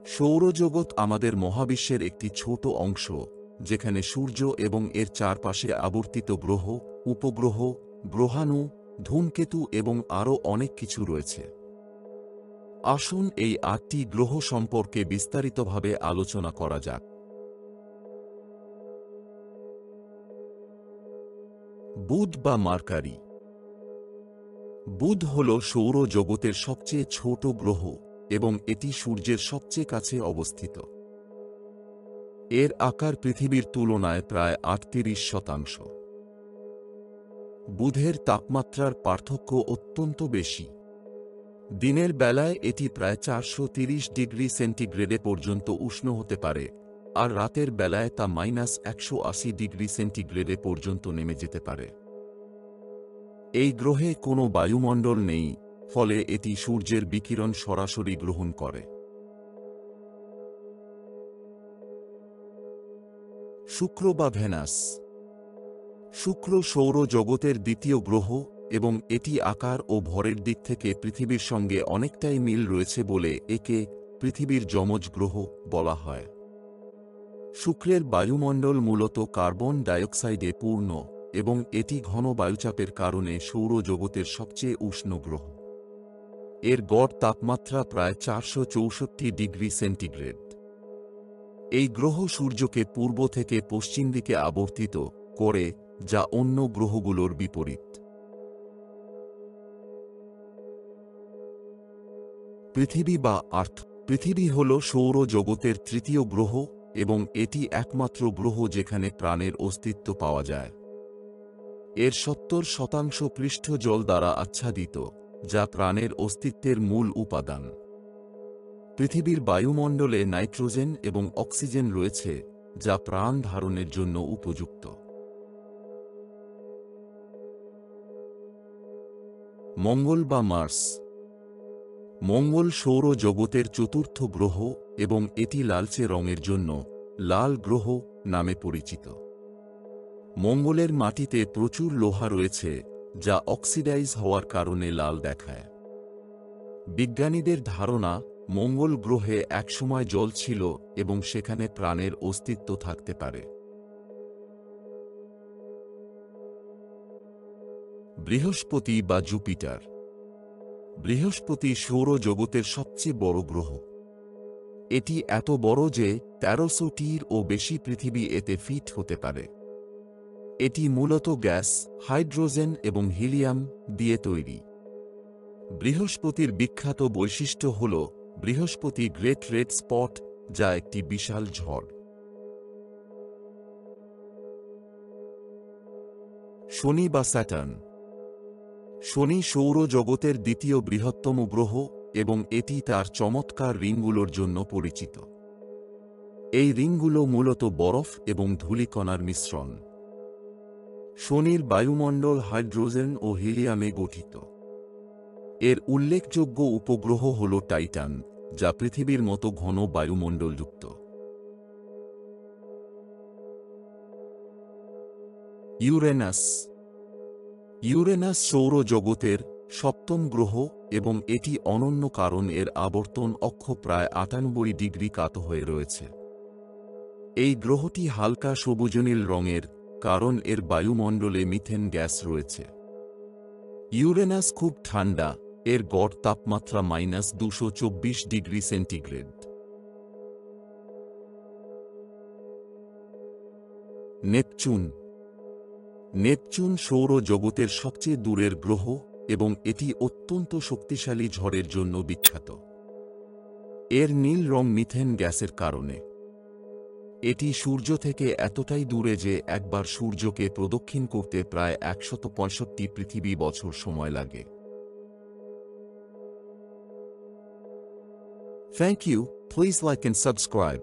সৌরজগৎ আমাদের মহাবিশ্বের একটি ছোট অংশ, যেখানে সূর্য এবং এর চারপাশে আবর্তিত গ্রহ, উপগ্রহ, গ্রহাণু, ধূমকেতু এবং আরও অনেক কিছু রয়েছে। আসুন এই ৮টি গ্রহ সম্পর্কে বিস্তারিতভাবে আলোচনা করা যাক। বুধ বা মার্কারি। বুধ হল সৌরজগতের সবচেয়ে ছোট গ্রহ এবং এটি সূর্যের সবচেয়ে কাছে অবস্থিত। এর আকার পৃথিবীর তুলনায় প্রায় ৩৮%। বুধের তাপমাত্রার পার্থক্য অত্যন্ত বেশি। দিনের বেলায় এটি প্রায় ৪৩০ ডিগ্রি সেন্টিগ্রেডে পর্যন্ত উষ্ণ হতে পারে, আর রাতের বেলায় তা -১৮০ ডিগ্রি সেন্টিগ্রেডে পর্যন্ত নেমে যেতে পারে। এই গ্রহে কোনো বায়ুমণ্ডল নেই, ফলে এটি সূর্যের বিকিরণ সরাসরি গ্রহণ করে। শুক্র বা ভেনাস। শুক্র সৌরজগতের দ্বিতীয় গ্রহ এবং এটি আকার ও ভরের দিক থেকে পৃথিবীর সঙ্গে অনেকটাই মিল রয়েছে বলে একে পৃথিবীর যমজ গ্রহ বলা হয়। শুক্রের বায়ুমণ্ডল মূলত কার্বন ডাইঅক্সাইডে পূর্ণ এবং এটি ঘন বায়ুচাপের কারণে সৌরজগতের সবচেয়ে উষ্ণ গ্রহ। এর গড় তাপমাত্রা প্রায় ৪৬৪ ডিগ্রি সেন্টিগ্রেড। এই গ্রহ সূর্যকে পূর্ব থেকে পশ্চিম দিকে আবর্তিত করে, যা অন্য গ্রহগুলোর বিপরীত। পৃথিবী বা আর্থ। পৃথিবী হল সৌরজগতের তৃতীয় গ্রহ এবং এটি একমাত্র গ্রহ যেখানে প্রাণের অস্তিত্ব পাওয়া যায়। এর ৭০% পৃষ্ঠ জল দ্বারা আচ্ছাদিত, যা প্রাণের অস্তিত্বের মূল উপাদান। পৃথিবীর বায়ুমণ্ডলে নাইট্রোজেন এবং অক্সিজেন রয়েছে, যা প্রাণ ধারণের জন্য উপযুক্ত। মঙ্গল বা মার্স। মঙ্গল সৌরজগতের চতুর্থ গ্রহ এবং এটি লালচে রঙের জন্য লাল গ্রহ নামে পরিচিত। মঙ্গলের মাটিতে প্রচুর লোহা রয়েছে, যা অক্সিডাইজ হওয়ার কারণে লাল দেখায়। বিজ্ঞানীদের ধারণা, মঙ্গল গ্রহে একসময় জল ছিল এবং সেখানে প্রাণের অস্তিত্ব থাকতে পারে। বৃহস্পতি বা জুপিটার। বৃহস্পতি সৌরজগতের সবচেয়ে বড় গ্রহ। এটি এত বড় যে ১৩০০টিরও বেশি পৃথিবী এতে ফিট হতে পারে। এটি মূলত গ্যাস, হাইড্রোজেন এবং হিলিয়াম দিয়ে তৈরি। বৃহস্পতির বিখ্যাত বৈশিষ্ট্য হল বৃহস্পতি গ্রেট রেড স্পট, যা একটি বিশাল ঝড়। শনি বা স্যাটার্ন। শনি সৌরজগতের দ্বিতীয় বৃহত্তম গ্রহ এবং এটি তার চমৎকার রিংগুলোর জন্য পরিচিত। এই রিংগুলো মূলত বরফ এবং ধূলিকণার মিশ্রণ। শনির বায়ুমণ্ডল হাইড্রোজেন ও হিলিয়ামে গঠিত। এর উল্লেখযোগ্য উপগ্রহ হল টাইটান, যা পৃথিবীর মতো ঘন বায়ুমণ্ডলযুক্ত। ইউরেনাস। ইউরেনাস সৌরজগতের সপ্তম গ্রহ এবং এটি অনন্য কারণ এর আবর্তন অক্ষ প্রায় ৯৮ ডিগ্রি কাত হয়ে রয়েছে। এই গ্রহটি হালকা সবুজনীল রঙের কারণ এর বায়ুমণ্ডলে মিথেন গ্যাস রয়েছে। ইউরেনাস খুব ঠান্ডা, এর গড় তাপমাত্রা -২২৪ ডিগ্রি সেন্টিগ্রেড। নেপচুন। নেপচুন সৌরজগতের সবচেয়ে দূরের গ্রহ এবং এটি অত্যন্ত শক্তিশালী ঝড়ের জন্য বিখ্যাত। এর নীল রং মিথেন গ্যাসের কারণে। এটি সূর্য থেকে এতটাই দূরে যে একবার সূর্যকে প্রদক্ষিণ করতে প্রায় ১৬৫ পৃথিবী বছর সময় লাগে। Thank you, please like and subscribe.